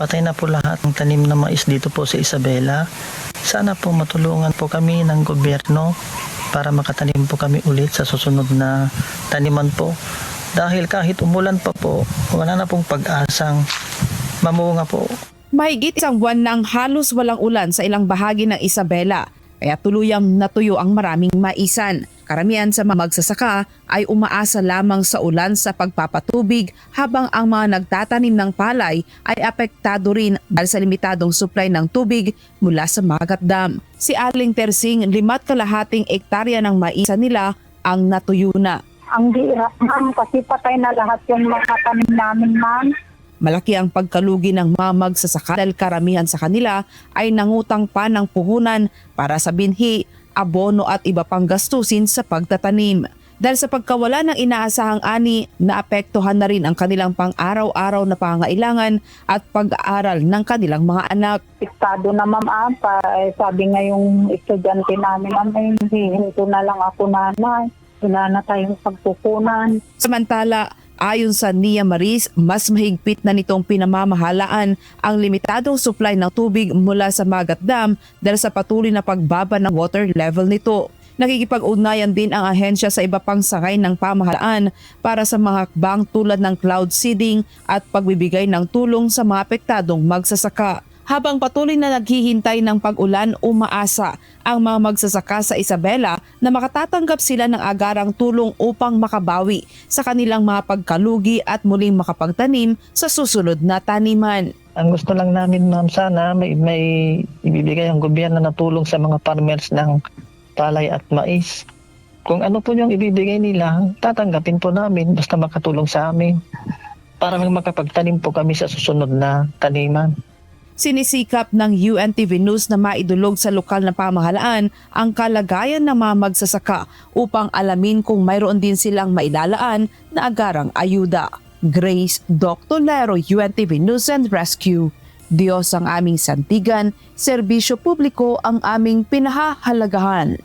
Patay na po lahat ng tanim na mais dito po sa Isabela. Sana po matulungan po kami ng gobyerno para makatanim po kami ulit sa susunod na taniman po. Dahil kahit umulan pa po, wala na pong pag-asang mamunga po. Mahigit isang buwan nang halos walang ulan sa ilang bahagi ng Isabela, kaya tuluyang natuyo ang maraming maisan. Karamihan sa mga magsasaka ay umaasa lamang sa ulan sa pagpapatubig habang ang mga nagtatanim ng palay ay apektado rin dahil sa limitadong supply ng tubig mula sa Magat Dam. Si Aling Tersing, 5.5 ektarya ng maisan nila ang natuyo na. Ang hirap, ma'am, kasi patay na lahat yung mga tanim namin, ma'am. Malaki ang pagkalugi ng mga magsasaka dahil karamihan sa kanila ay nangutang pa ng puhunan para sa binhi, abono at iba pang gastusin sa pagtatanim. Dahil sa pagkawala ng inaasahang ani, naapektuhan na rin ang kanilang pang-araw-araw na pangangailangan at pag-aaral ng kanilang mga anak. Piktado na, ma'am, sabi nga yung estudyante namin, ma'am, hinto na lang ako, nanay. Wala na tayong pagpupunan. Samantala, ayon sa Nia Maris, mas mahigpit na nitong pinamamahalaan ang limitadong supply ng tubig mula sa Magat Dam dahil sa patuloy na pagbaba ng water level nito. Nakikipag-ugnayan din ang ahensya sa iba pang sangay ng pamahalaan para sa mga hakbang tulad ng cloud seeding at pagbibigay ng tulong sa mga apektadong magsasaka. Habang patuloy na naghihintay ng pag-ulan, umaasa ang mga magsasaka sa Isabela na makatatanggap sila ng agarang tulong upang makabawi sa kanilang mga pagkalugi at muling makapagtanim sa susunod na taniman. Ang gusto lang namin, ma'am, sana may ibibigay ang gobyerno na tulong sa mga farmers ng palay at mais. Kung ano po yung ibibigay nila, tatanggapin po namin basta makatulong sa amin para makapagtanim po kami sa susunod na taniman. Sinisikap ng UNTV News na maidulog sa lokal na pamahalaan ang kalagayan ng mga magsasaka upang alamin kung mayroon din silang mailalaan na agarang ayuda. Grace Dr. Lero, UNTV News and Rescue. Diyos ang aming santigan, serbisyo publiko ang aming pinahahalagahan.